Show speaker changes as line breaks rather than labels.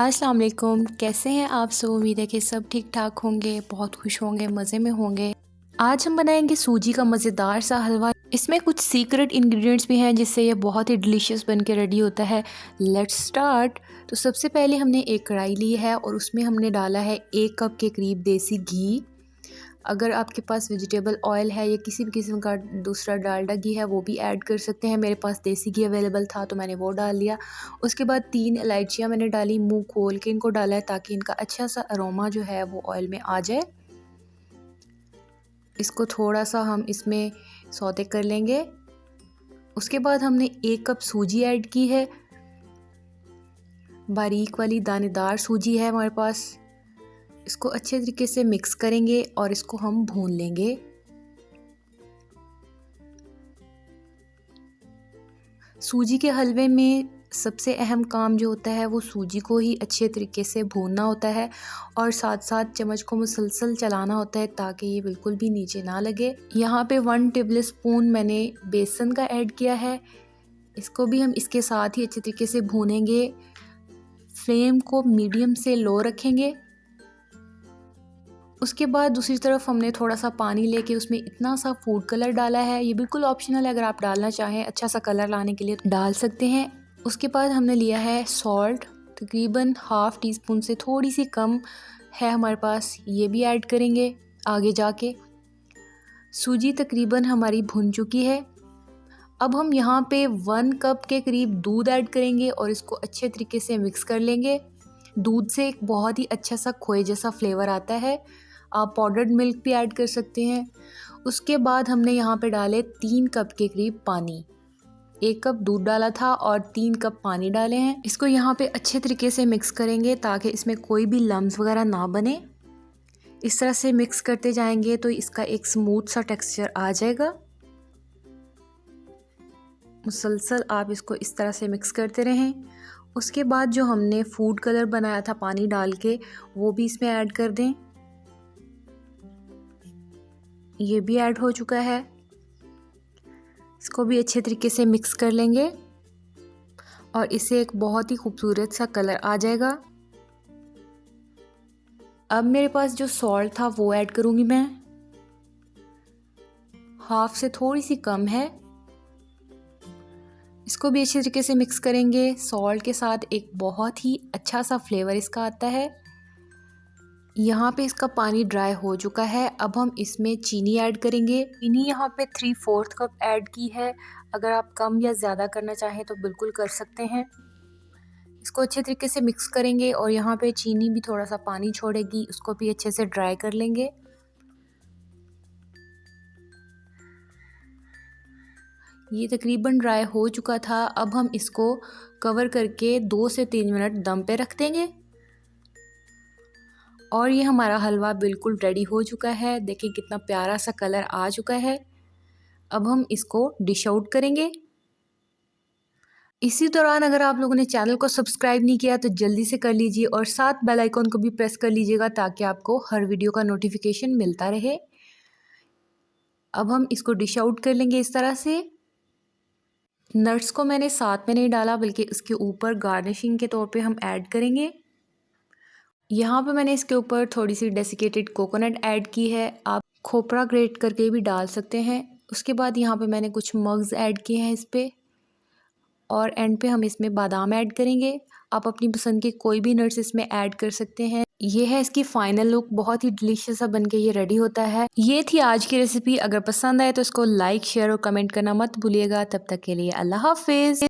अस्सलाम वालेकुम, कैसे हैं आप सब। उम्मीद है कि सब ठीक ठाक होंगे, बहुत खुश होंगे, मज़े में होंगे। आज हम बनाएंगे सूजी का मज़ेदार सा हलवा। इसमें कुछ सीक्रेट इंग्रेडिएंट्स भी हैं जिससे ये बहुत ही डिलीशियस बन के रेडी होता है। Let's start. तो सबसे पहले हमने एक कढ़ाई ली है और उसमें हमने डाला है 1 कप के करीब देसी घी। अगर आपके पास वेजिटेबल ऑयल है या किसी भी किस्म का दूसरा डालडा घी है वो भी ऐड कर सकते हैं। मेरे पास देसी घी अवेलेबल था तो मैंने वो डाल लिया। उसके बाद 3 इलायचियाँ मैंने डाली, मुंह खोल के इनको डाला है ताकि इनका अच्छा सा अरोमा जो है वो ऑयल में आ जाए। इसको थोड़ा सा हम इसमें सौते कर लेंगे। उसके बाद हमने 1 कप सूजी ऐड की है, बारीक वाली दानेदार सूजी है हमारे पास। इसको अच्छे तरीके से मिक्स करेंगे और इसको हम भून लेंगे। सूजी के हलवे में सबसे अहम काम जो होता है वो सूजी को ही अच्छे तरीके से भूनना होता है और साथ साथ चम्मच को मुसलसल चलाना होता है ताकि ये बिल्कुल भी नीचे ना लगे। यहाँ पे 1 टेबल स्पून मैंने बेसन का ऐड किया है। इसको भी हम इसके साथ ही अच्छे तरीके से भूनेंगे। फ्लेम को मीडियम से लो रखेंगे। उसके बाद दूसरी तरफ हमने थोड़ा सा पानी लेके उसमें इतना सा फूड कलर डाला है। ये बिल्कुल ऑप्शनल है, अगर आप डालना चाहें अच्छा सा कलर लाने के लिए डाल सकते हैं। उसके बाद हमने लिया है सॉल्ट, तकरीबन ½ टीस्पून से थोड़ी सी कम है हमारे पास, ये भी ऐड करेंगे आगे जाके। सूजी तकरीबन हमारी भुन चुकी है। अब हम यहाँ पे 1 कप के करीब दूध ऐड करेंगे और इसको अच्छे तरीके से मिक्स कर लेंगे। दूध से एक बहुत ही अच्छा सा खोए जैसा फ्लेवर आता है। आप पाउडर्ड मिल्क भी ऐड कर सकते हैं। उसके बाद हमने यहाँ पे डाले 3 कप के करीब पानी। 1 कप दूध डाला था और 3 कप पानी डाले हैं। इसको यहाँ पे अच्छे तरीके से मिक्स करेंगे ताकि इसमें कोई भी लम्स वगैरह ना बने। इस तरह से मिक्स करते जाएंगे तो इसका एक स्मूथ सा टेक्सचर आ जाएगा। मुसलसल आप इसको इस तरह से मिक्स करते रहें। उसके बाद जो हमने फूड कलर बनाया था पानी डाल के वो भी इसमें ऐड कर दें। ये भी ऐड हो चुका है। इसको भी अच्छे तरीके से मिक्स कर लेंगे और इससे एक बहुत ही खूबसूरत सा कलर आ जाएगा। अब मेरे पास जो सॉल्ट था वो ऐड करूँगी मैं, ½ से थोड़ी सी कम है। इसको भी अच्छे तरीके से मिक्स करेंगे। सॉल्ट के साथ एक बहुत ही अच्छा सा फ्लेवर इसका आता है। यहाँ पे इसका पानी ड्राई हो चुका है। अब हम इसमें चीनी ऐड करेंगे। चीनी यहाँ पे 3/4 कप ऐड की है। अगर आप कम या ज़्यादा करना चाहें तो बिल्कुल कर सकते हैं। इसको अच्छे तरीके से मिक्स करेंगे और यहाँ पे चीनी भी थोड़ा सा पानी छोड़ेगी, उसको भी अच्छे से ड्राई कर लेंगे। ये तकरीबन ड्राई हो चुका था। अब हम इसको कवर करके 2 से 3 मिनट दम पे रख देंगे और ये हमारा हलवा बिल्कुल रेडी हो चुका है। देखिए कितना प्यारा सा कलर आ चुका है। अब हम इसको डिश आउट करेंगे। इसी दौरान अगर आप लोगों ने चैनल को सब्सक्राइब नहीं किया तो जल्दी से कर लीजिए और साथ बेल आइकॉन को भी प्रेस कर लीजिएगा ताकि आपको हर वीडियो का नोटिफिकेशन मिलता रहे। अब हम इसको डिश आउट कर लेंगे इस तरह से। नट्स को मैंने साथ में नहीं डाला बल्कि उसके ऊपर गार्निशिंग के तौर पे हम ऐड करेंगे। यहाँ पे मैंने इसके ऊपर थोड़ी सी डेसिकेटेड कोकोनट ऐड की है। आप खोपरा ग्रेट करके भी डाल सकते हैं। उसके बाद यहाँ पे मैंने कुछ मग्स ऐड किए हैं इस पे और एंड पे हम इसमें बादाम ऐड करेंगे। आप अपनी पसंद के कोई भी नट्स इसमें ऐड कर सकते हैं। ये है इसकी फाइनल लुक, बहुत ही डिलीशियस सा बनके ये रेडी होता है। ये थी आज की रेसिपी। अगर पसंद आए तो इसको लाइक, शेयर और कमेंट करना मत भूलिएगा। तब तक के लिए अल्लाह हाफिज़।